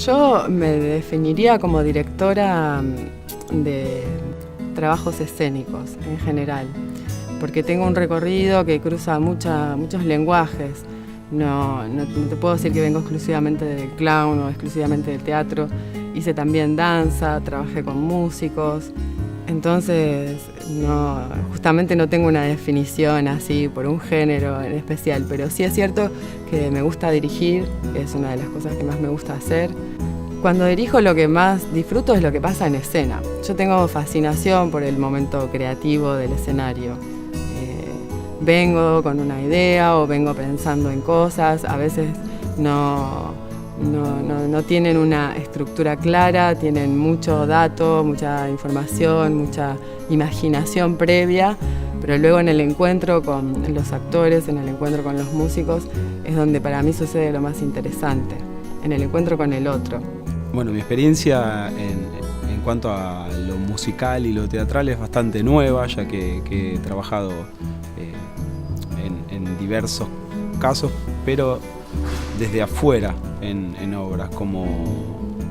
Yo me definiría como directora de trabajos escénicos en general, porque tengo un recorrido que cruza muchos lenguajes. No te puedo decir que vengo exclusivamente del clown o exclusivamente del teatro. Hice también danza, trabajé con músicos. Entonces, justamente no tengo una definición así por un género en especial, pero sí es cierto que me gusta dirigir, que es una de las cosas que más me gusta hacer. Cuando dirijo lo que más disfruto es lo que pasa en escena. Yo tengo fascinación por el momento creativo del escenario. Vengo con una idea o vengo pensando en cosas, a veces no tienen una estructura clara, tienen mucho dato, mucha información, mucha imaginación previa, pero luego en el encuentro con los actores, en el encuentro con los músicos, es donde para mí sucede lo más interesante, en el encuentro con el otro. Bueno, mi experiencia en cuanto a lo musical y lo teatral es bastante nueva, ya que he trabajado en diversos casos, pero desde afuera en obras, como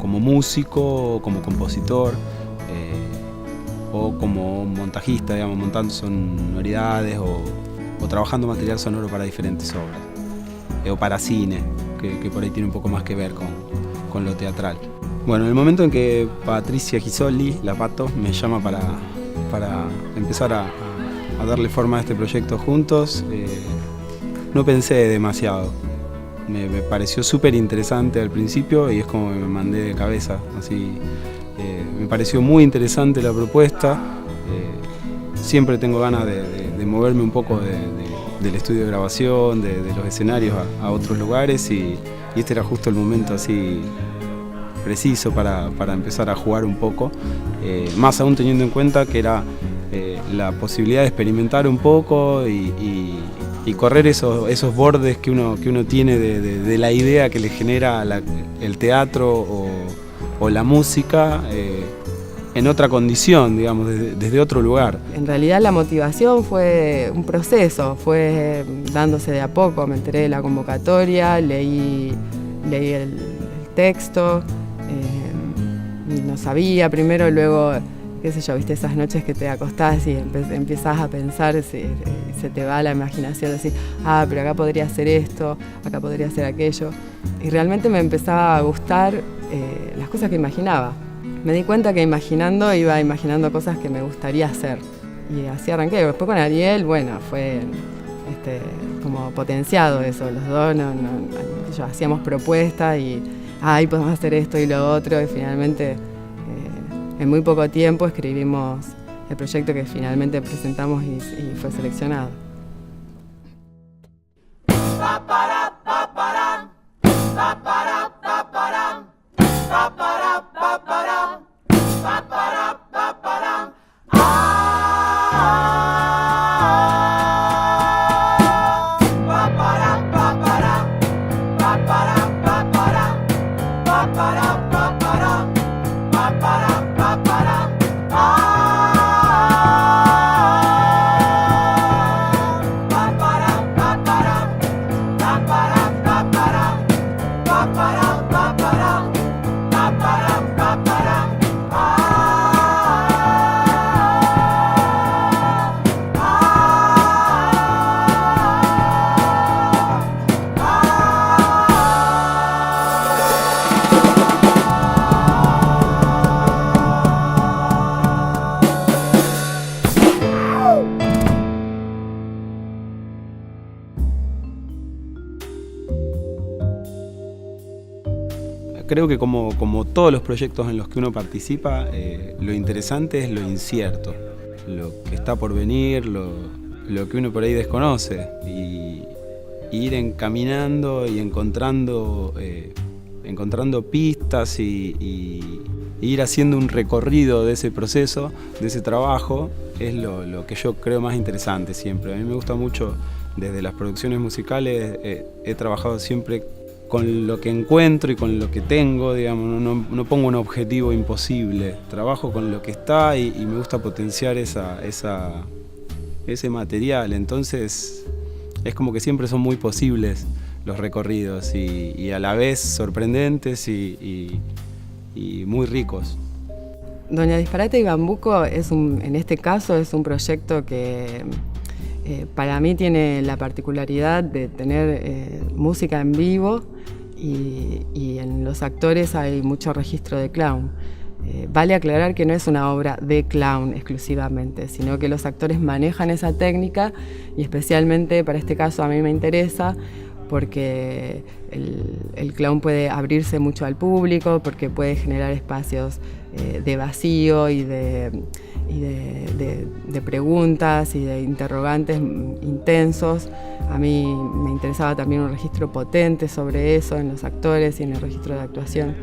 músico, como compositor o como montajista, digamos, montando sonoridades o trabajando material sonoro para diferentes obras, o para cine, que por ahí tiene un poco más que ver con lo teatral. Bueno, en el momento en que Patricia Gisoli, la Pato, me llama para empezar a darle forma a este proyecto juntos, no pensé demasiado. Me pareció súper interesante al principio y es como me mandé de cabeza. Así, me pareció muy interesante la propuesta. Siempre tengo ganas de moverme un poco del estudio de grabación, de los escenarios a otros lugares y este era justo el momento así preciso para empezar a jugar un poco. Más aún teniendo en cuenta que era la posibilidad de experimentar un poco y correr esos bordes que uno tiene de la idea que le genera el teatro o la música en otra condición, digamos, desde otro lugar. En realidad la motivación fue un proceso, fue dándose de a poco. Me enteré de la convocatoria, leí el texto, no sabía primero, luego qué sé yo, viste esas noches que te acostás y empiezas a pensar, se te va la imaginación, decir, pero acá podría hacer esto, acá podría hacer aquello. Y realmente me empezaba a gustar las cosas que imaginaba. Me di cuenta que iba imaginando cosas que me gustaría hacer. Y así arranqué. Después con Ariel, bueno, fue como potenciado eso. Los dos hacíamos propuestas y ahí podemos hacer esto y lo otro. Y finalmente, en muy poco tiempo escribimos el proyecto que finalmente presentamos y fue seleccionado. Creo que como todos los proyectos en los que uno participa, lo interesante es lo incierto, lo que está por venir, lo que uno por ahí desconoce, y ir encaminando y encontrando pistas y ir haciendo un recorrido de ese proceso, de ese trabajo, es lo que yo creo más interesante siempre. A mí me gusta mucho, desde las producciones musicales, he trabajado siempre con lo que encuentro y con lo que tengo, digamos, no pongo un objetivo imposible, trabajo con lo que está y me gusta potenciar ese material, entonces es como que siempre son muy posibles los recorridos y a la vez sorprendentes y muy ricos. Doña Disparate y Bambuco en este caso es un proyecto que para mí tiene la particularidad de tener música en vivo y en los actores hay mucho registro de clown. Vale aclarar que no es una obra de clown exclusivamente, sino que los actores manejan esa técnica y especialmente para este caso a mí me interesa porque el clown puede abrirse mucho al público, porque puede generar espacios de vacío y de preguntas y de interrogantes intensos. A mí me interesaba también un registro potente sobre eso en los actores y en el registro de actuación.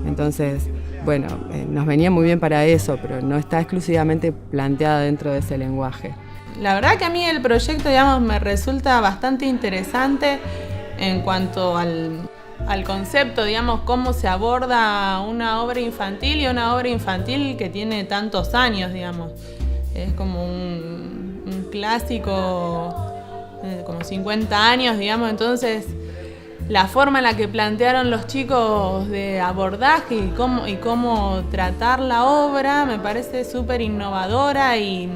Entonces, bueno, nos venía muy bien para eso, pero no está exclusivamente planteada dentro de ese lenguaje. La verdad que a mí el proyecto, digamos, me resulta bastante interesante en cuanto al concepto, digamos, cómo se aborda una obra infantil y una obra infantil que tiene tantos años, digamos. Es como un clásico, como 50 años, digamos, entonces la forma en la que plantearon los chicos de abordaje y cómo tratar la obra me parece súper innovadora y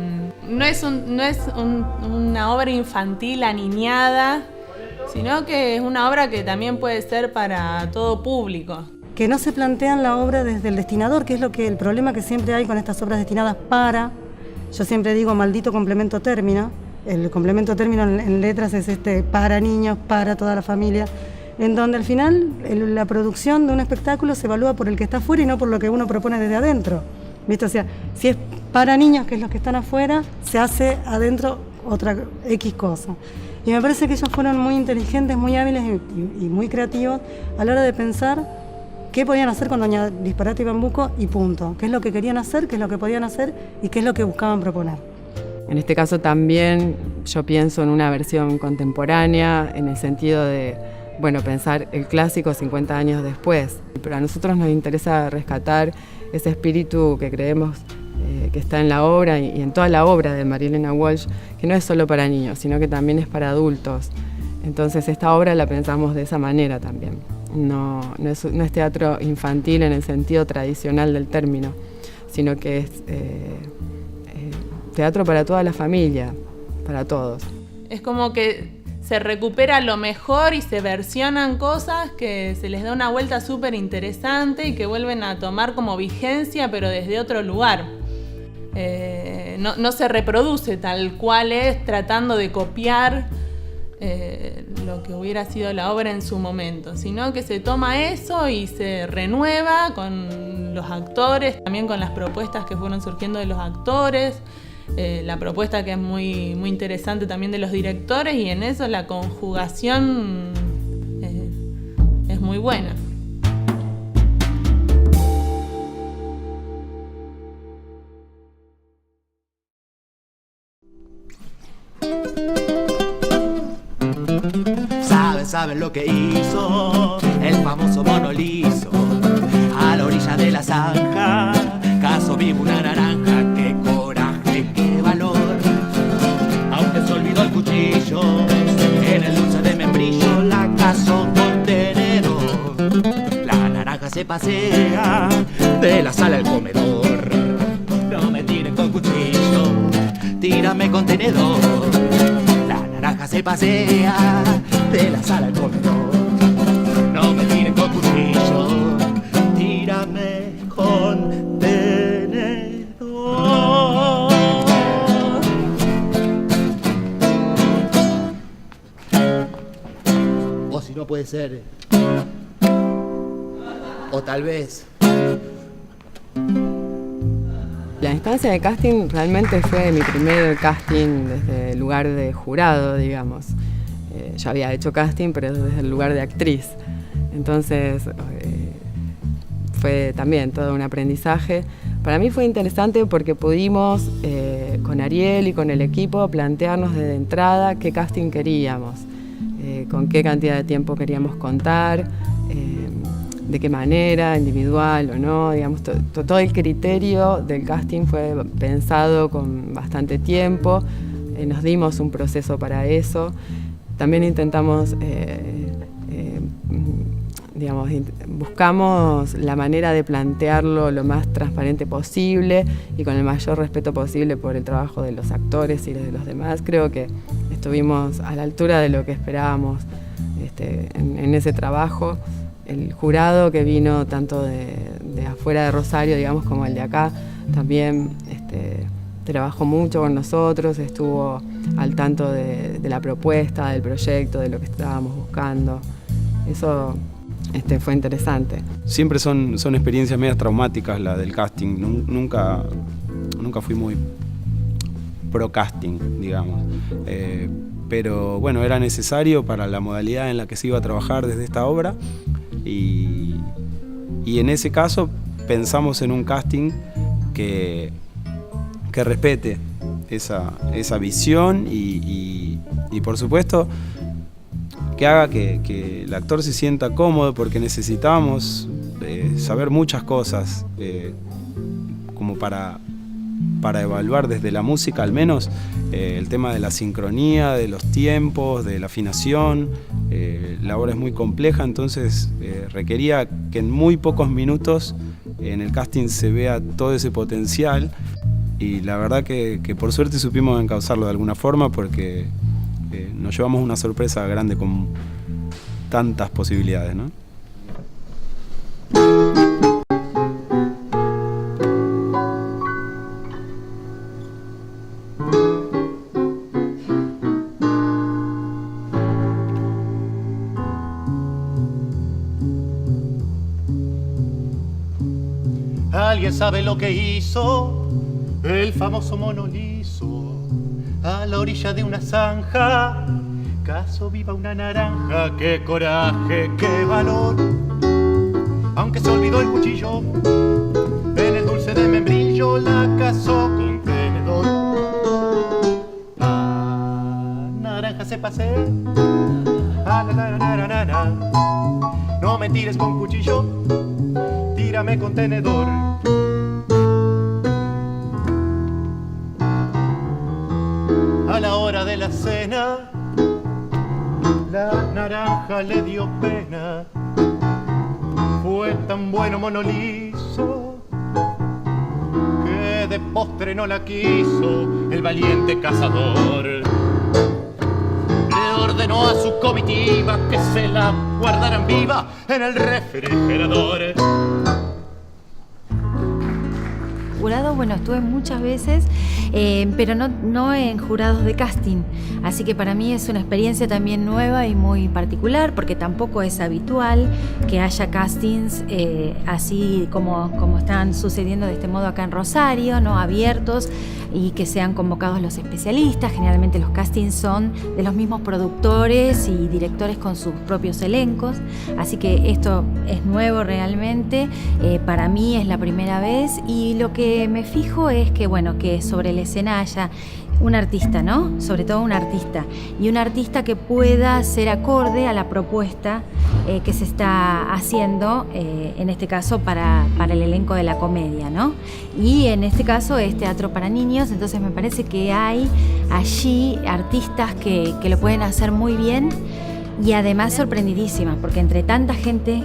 no es una obra infantil aniñada, sino que es una obra que también puede ser para todo público. Que no se plantean la obra desde el destinador, que es el problema que siempre hay con estas obras destinadas para, yo siempre digo maldito complemento término, el complemento término en letras es para niños, para toda la familia, en donde al final la producción de un espectáculo se evalúa por el que está afuera y no por lo que uno propone desde adentro, ¿viste? O sea, si es para niños, que es los que están afuera, se hace adentro otra X cosa. Y me parece que ellos fueron muy inteligentes, muy hábiles y muy creativos a la hora de pensar qué podían hacer con Doña Disparate y Bambuco y punto. Qué es lo que querían hacer, qué es lo que podían hacer y qué es lo que buscaban proponer. En este caso también yo pienso en una versión contemporánea, en el sentido de, bueno, pensar el clásico 50 años después. Pero a nosotros nos interesa rescatar ese espíritu que creemos que está en la obra y en toda la obra de María Elena Walsh, que no es solo para niños, sino que también es para adultos. Entonces esta obra la pensamos de esa manera también. No es teatro infantil en el sentido tradicional del término, sino que es teatro para toda la familia, para todos. Es como que se recupera lo mejor y se versionan cosas que se les da una vuelta súper interesante y que vuelven a tomar como vigencia, pero desde otro lugar. No se reproduce tal cual es, tratando de copiar lo que hubiera sido la obra en su momento, sino que se toma eso y se renueva con los actores, también con las propuestas que fueron surgiendo de los actores, la propuesta que es muy, muy interesante también de los directores, y en eso la conjugación es muy buena. Saben lo que hizo el famoso mono liso a la orilla de la zanja. Caso vivo una naranja, qué coraje, qué valor. Aunque se olvidó el cuchillo en el dulce de membrillo, la cazó con tenedor. La naranja se pasea de la sala al comedor. No me tiren con cuchillo, tírame con tenedor. La naranja se pasea de la sala al comedor. No me tiren con cuchillo, tírame con tenedor. O si no puede ser, o tal vez. La instancia de casting realmente fue mi primer casting desde el lugar de jurado, digamos. Yo había hecho casting, pero desde el lugar de actriz. Entonces, fue también todo un aprendizaje. Para mí fue interesante porque pudimos, con Ariel y con el equipo, plantearnos desde entrada qué casting queríamos, con qué cantidad de tiempo queríamos contar, de qué manera, individual o no, digamos, todo el criterio del casting fue pensado con bastante tiempo, nos dimos un proceso para eso. También intentamos digamos, buscamos la manera de plantearlo lo más transparente posible y con el mayor respeto posible por el trabajo de los actores y de los demás. Creo que estuvimos a la altura de lo que esperábamos en ese trabajo. El jurado que vino tanto de afuera de Rosario, digamos, como el de acá, también trabajó mucho con nosotros, estuvo al tanto de la propuesta, del proyecto, de lo que estábamos buscando. Eso fue interesante. Siempre son experiencias medias traumáticas la del casting. Nunca fui muy pro casting, digamos. Pero bueno, era necesario para la modalidad en la que se iba a trabajar desde esta obra. Y en ese caso pensamos en un casting que respete esa visión y por supuesto que haga que el actor se sienta cómodo, porque necesitábamos saber muchas cosas como para evaluar desde la música al menos el tema de la sincronía, de los tiempos, de la afinación. La obra es muy compleja, entonces requería que en muy pocos minutos en el casting se vea todo ese potencial, y la verdad que por suerte supimos encauzarlo de alguna forma, porque nos llevamos una sorpresa grande con tantas posibilidades, ¿no? ¿Alguien sabe lo que hizo el famoso mono liso a la orilla de una zanja? Caso viva una naranja, qué coraje, qué valor. Aunque se olvidó el cuchillo, en el dulce de membrillo la cazó con tenedor. La naranja se pasea, no me tires con cuchillo, tírame con tenedor. A la hora de la cena, la naranja le dio pena. Fue tan bueno mono liso que de postre no la quiso el valiente cazador. Le ordenó a su comitiva que se la guardaran viva en el refrigerador. Jurado, bueno, estuve muchas veces, pero no en jurados de casting, así que para mí es una experiencia también nueva y muy particular, porque tampoco es habitual que haya castings así como están sucediendo de este modo acá en Rosario, ¿no? Abiertos, y que sean convocados los especialistas. Generalmente los castings son de los mismos productores y directores con sus propios elencos, así que esto es nuevo realmente. Para mí es la primera vez, y lo que me fijo es que, bueno, que sobre la escena haya un artista, ¿no? Sobre todo un artista, y un artista que pueda ser acorde a la propuesta que se está haciendo, en este caso para el elenco de la comedia, ¿no? Y en este caso es teatro para niños, entonces me parece que hay allí artistas que lo pueden hacer muy bien, y además sorprendidísimas, porque entre tanta gente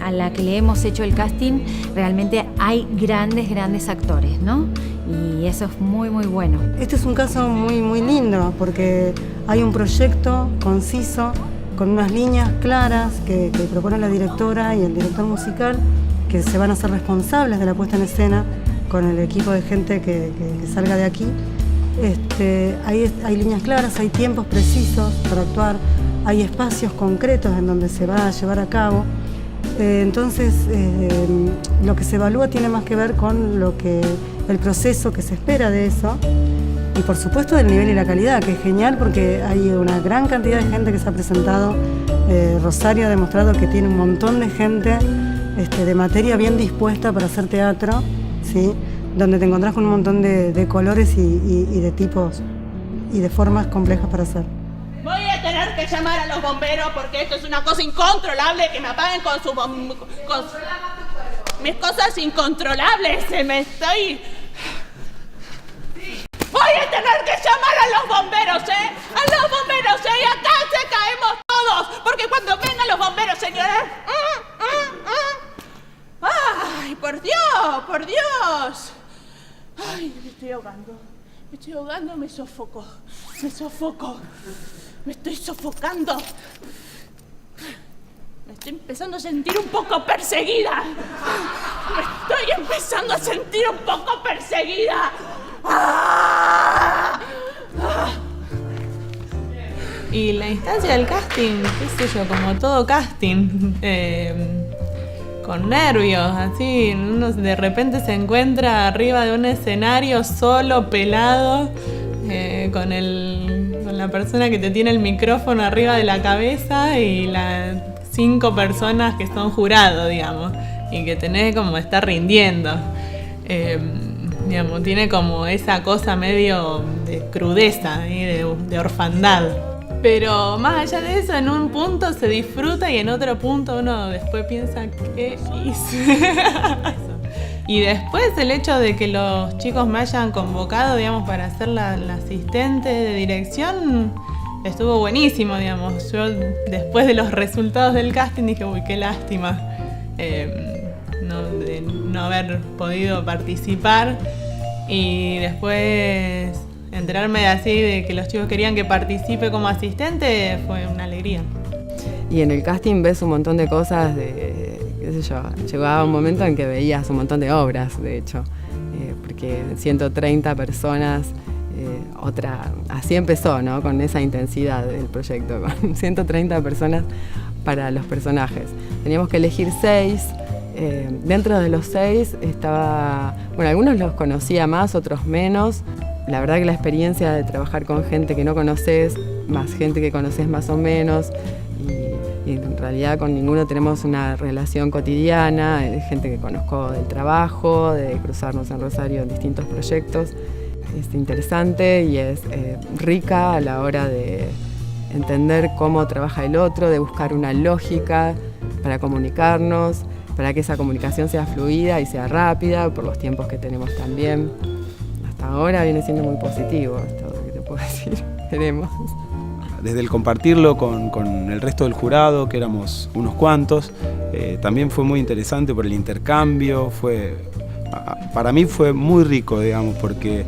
a la que le hemos hecho el casting, realmente hay grandes actores, ¿no? Y eso es muy bueno. Este es un caso muy lindo, porque hay un proyecto conciso, con unas líneas claras que propone la directora y el director musical, que se van a ser responsables de la puesta en escena con el equipo de gente que salga de aquí. Hay líneas claras, hay tiempos precisos para actuar, hay espacios concretos en donde se va a llevar a cabo. Entonces, lo que se evalúa tiene más que ver con el proceso que se espera de eso, y por supuesto del nivel y la calidad, que es genial, porque hay una gran cantidad de gente que se ha presentado. Rosario ha demostrado que tiene un montón de gente de materia bien dispuesta para hacer teatro, ¿sí? Donde te encontrás con un montón de colores y de tipos y de formas complejas para hacer. Voy a tener que llamar a los bomberos, porque esto es una cosa incontrolable, que me apaguen con mis cosas incontrolables. Voy a tener que llamar a los bomberos, ¿eh? A los bomberos, ¿eh? Y acá se caemos todos, porque cuando vengan los bomberos, señores, por Dios! ¡Ay, me estoy ahogando! Me estoy ahogando, me sofoco. Me estoy sofocando. Me estoy empezando a sentir un poco perseguida. ¡Ah! Y la instancia del casting, qué sé yo, como todo casting, con nervios, así, uno de repente se encuentra arriba de un escenario solo, pelado, con la persona que te tiene el micrófono arriba de la cabeza y las 5 personas que son jurados, digamos, y que tenés como estar rindiendo. Digamos, tiene como esa cosa medio de crudeza, de orfandad. Pero más allá de eso, en un punto se disfruta y en otro punto uno después piensa, ¿qué hice? Y después el hecho de que los chicos me hayan convocado, digamos, para ser la asistente de dirección, estuvo buenísimo, digamos. Yo después de los resultados del casting dije, uy, qué lástima de no haber podido participar. Y después enterarme de así de que los chicos querían que participe como asistente fue una alegría. Y en el casting ves un montón de cosas qué sé yo, llegaba un momento en que veías un montón de obras, de hecho, porque 130 personas, así empezó, ¿no? Con esa intensidad del proyecto, con 130 personas para los personajes. Teníamos que elegir 6. Dentro de los 6 estaba, bueno, algunos los conocía más, otros menos. La verdad que la experiencia de trabajar con gente que no conoces, más gente que conoces más o menos, y en realidad con ninguno tenemos una relación cotidiana, de gente que conozco del trabajo, de cruzarnos en Rosario en distintos proyectos. Es interesante y es rica a la hora de entender cómo trabaja el otro, de buscar una lógica para comunicarnos, para que esa comunicación sea fluida y sea rápida, por los tiempos que tenemos también. Hasta ahora viene siendo muy positivo, esto es lo que te puedo decir. Veremos. Desde el compartirlo con el resto del jurado, que éramos unos cuantos, también fue muy interesante por el intercambio. Para mí fue muy rico, digamos, porque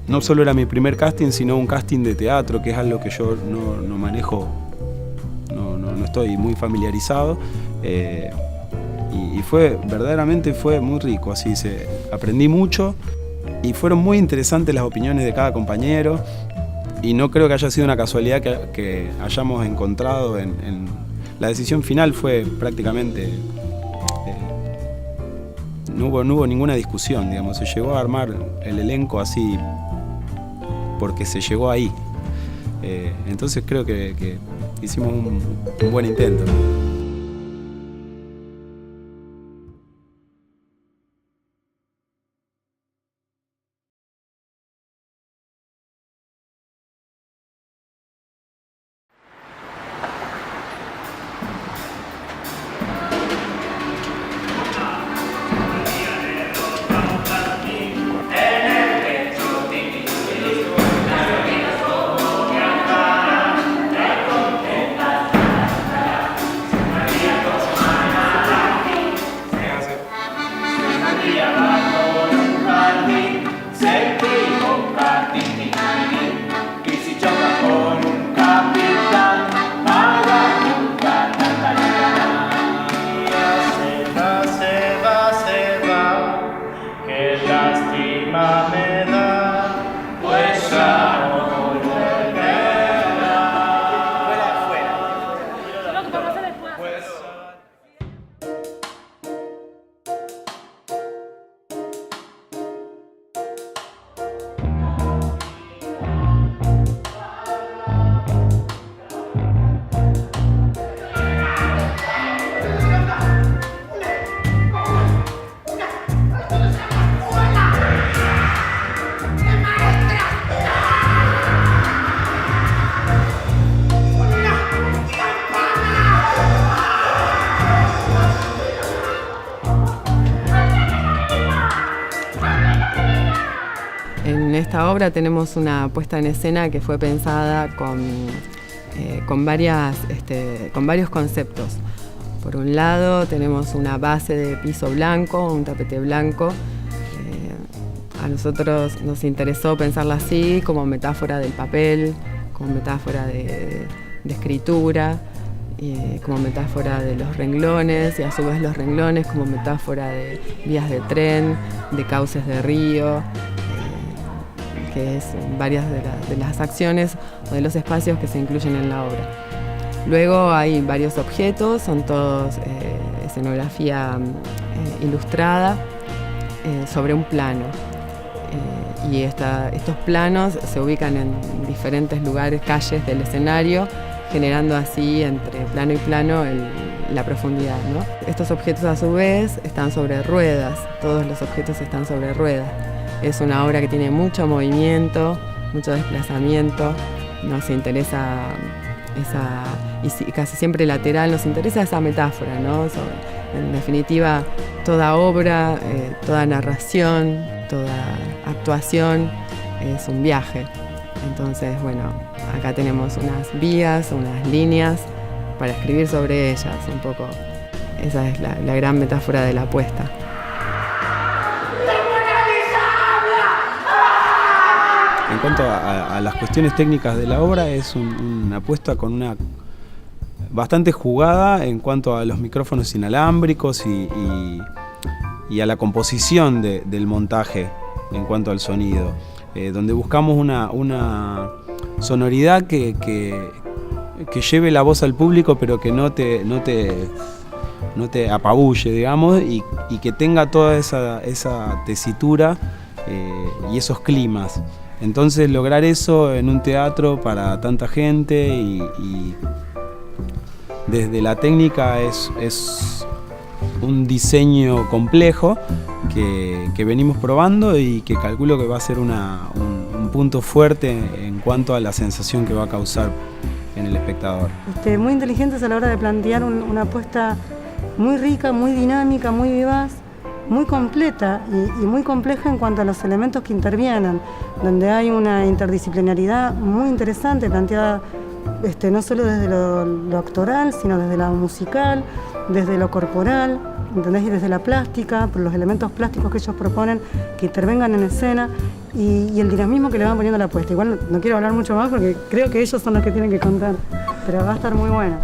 no solo era mi primer casting, sino un casting de teatro, que es algo que yo no manejo, no estoy muy familiarizado. Y verdaderamente fue muy rico, así aprendí mucho y fueron muy interesantes las opiniones de cada compañero y no creo que haya sido una casualidad que hayamos encontrado en la decisión final. Fue prácticamente, no hubo ninguna discusión, digamos, se llegó a armar el elenco así porque se llegó ahí. Entonces creo que hicimos un buen intento. En esta obra tenemos una puesta en escena que fue pensada con varios conceptos. Por un lado tenemos una base de piso blanco, un tapete blanco. A nosotros nos interesó pensarla así, como metáfora del papel, como metáfora de escritura, como metáfora de los renglones, y a su vez los renglones como metáfora de vías de tren, de cauces de río, que es varias de las acciones o de los espacios que se incluyen en la obra. Luego hay varios objetos, son todos escenografía ilustrada sobre un plano. Y estos planos se ubican en diferentes lugares, calles del escenario, generando así entre plano y plano la profundidad, ¿no? Estos objetos a su vez están sobre ruedas, todos los objetos están sobre ruedas. Es una obra que tiene mucho movimiento, mucho desplazamiento, nos interesa y casi siempre lateral, nos interesa esa metáfora, ¿no? En definitiva, toda obra, toda narración, toda actuación es un viaje. Entonces, bueno, acá tenemos unas vías, unas líneas para escribir sobre ellas, un poco. Esa es la gran metáfora de la apuesta. En cuanto a las cuestiones técnicas de la obra, es una apuesta con una bastante jugada en cuanto a los micrófonos inalámbricos y a la composición del montaje en cuanto al sonido, donde buscamos una sonoridad que lleve la voz al público, pero que no te apabulle, digamos, y que tenga toda esa tesitura y esos climas. Entonces lograr eso en un teatro para tanta gente y desde la técnica es un diseño complejo que venimos probando y que calculo que va a ser un punto fuerte en cuanto a la sensación que va a causar en el espectador. Muy inteligentes a la hora de plantear una apuesta muy rica, muy dinámica, muy vivaz, muy completa y muy compleja en cuanto a los elementos que intervienen, donde hay una interdisciplinaridad muy interesante planteada no solo desde lo actoral, sino desde lo musical, desde lo corporal, ¿entendés? Y desde la plástica, por los elementos plásticos que ellos proponen que intervengan en escena y el dinamismo que le van poniendo a la apuesta. Igual no quiero hablar mucho más porque creo que ellos son los que tienen que contar, pero va a estar muy buena.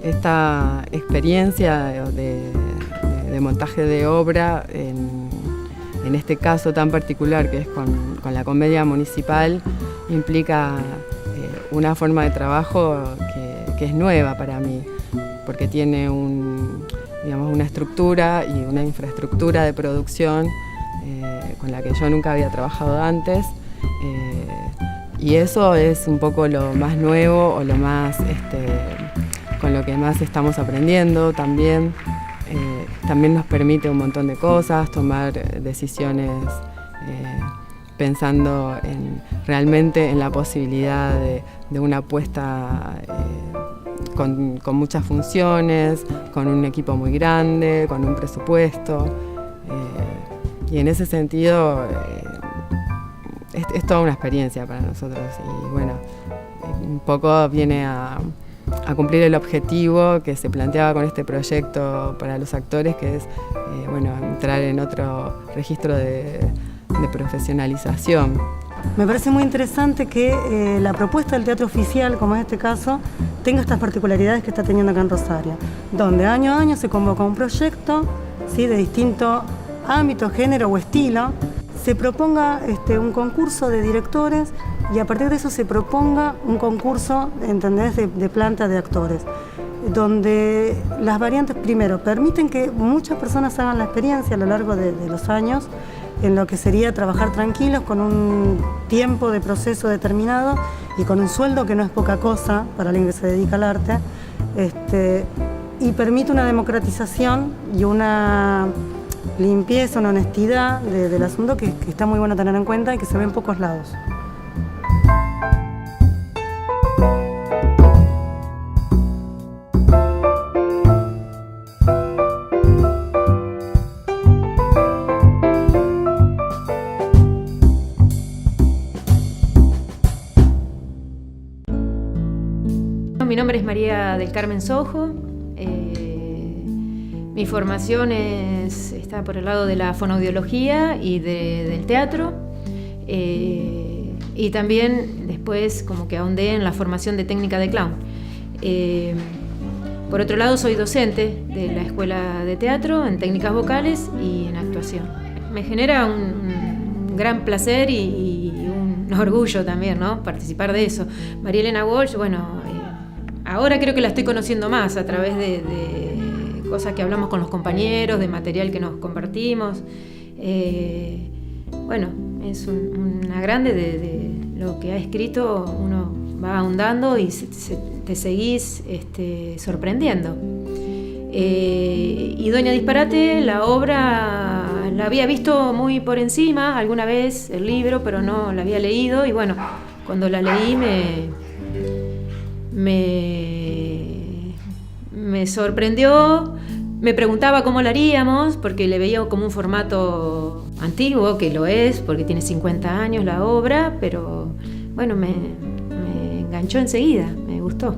Esta experiencia de montaje de obra, en este caso tan particular que es con la comedia municipal, implica una forma de trabajo que es nueva para mí, porque tiene una estructura y una infraestructura de producción con la que yo nunca había trabajado antes, y eso es un poco lo más nuevo o lo más con lo que más estamos aprendiendo también. También nos permite un montón de cosas, tomar decisiones pensando realmente en la posibilidad de una apuesta con muchas funciones, con un equipo muy grande, con un presupuesto. Y en ese sentido es toda una experiencia para nosotros. Y bueno, un poco viene a cumplir el objetivo que se planteaba con este proyecto para los actores, que es entrar en otro registro de profesionalización. Me parece muy interesante que la propuesta del teatro oficial, como en este caso, tenga estas particularidades que está teniendo acá en Rosario, donde año a año se convoca un proyecto, ¿sí?, de distinto ámbito, género o estilo, se proponga un concurso de directores y a partir de eso se proponga un concurso, ¿entendés?, de planta de actores, donde las variantes, primero, permiten que muchas personas hagan la experiencia a lo largo de los años en lo que sería trabajar tranquilos con un tiempo de proceso determinado y con un sueldo que no es poca cosa para alguien que se dedica al arte, y permite una democratización y una limpieza, una honestidad del asunto que está muy bueno tener en cuenta y que se ve en pocos lados. Mi nombre es María del Carmen Sojo, Mi formación está por el lado de la fonoaudiología y del teatro. Y también después como que ahondé en la formación de técnica de clown. Por otro lado, soy docente de la escuela de teatro en técnicas vocales y en actuación. Me genera un gran placer y un orgullo también, ¿no? Participar de eso. María Elena Walsh, bueno, ahora creo que la estoy conociendo más a través de cosas que hablamos con los compañeros, de material que nos compartimos. Bueno, es una grande de lo que ha escrito, uno va ahondando y te seguís sorprendiendo. Y Doña Disparate, la obra, la había visto muy por encima alguna vez, el libro, pero no la había leído, y bueno, cuando la leí me sorprendió. Me preguntaba cómo la haríamos, porque le veía como un formato antiguo, que lo es, porque tiene 50 años la obra, pero bueno, me enganchó enseguida, me gustó.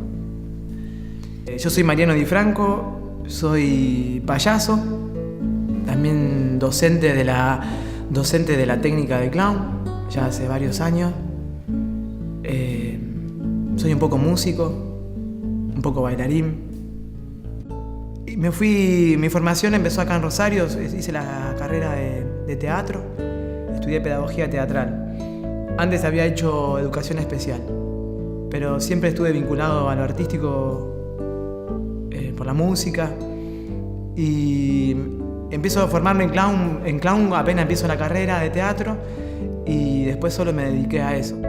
Yo soy Mariano Di Franco, soy payaso, también docente de la técnica de clown, ya hace varios años. Soy un poco músico, un poco bailarín. Mi formación empezó acá en Rosario, hice la carrera de teatro, estudié pedagogía teatral. Antes había hecho educación especial, pero siempre estuve vinculado a lo artístico por la música, y empiezo a formarme en clown apenas empiezo la carrera de teatro, y después solo me dediqué a eso.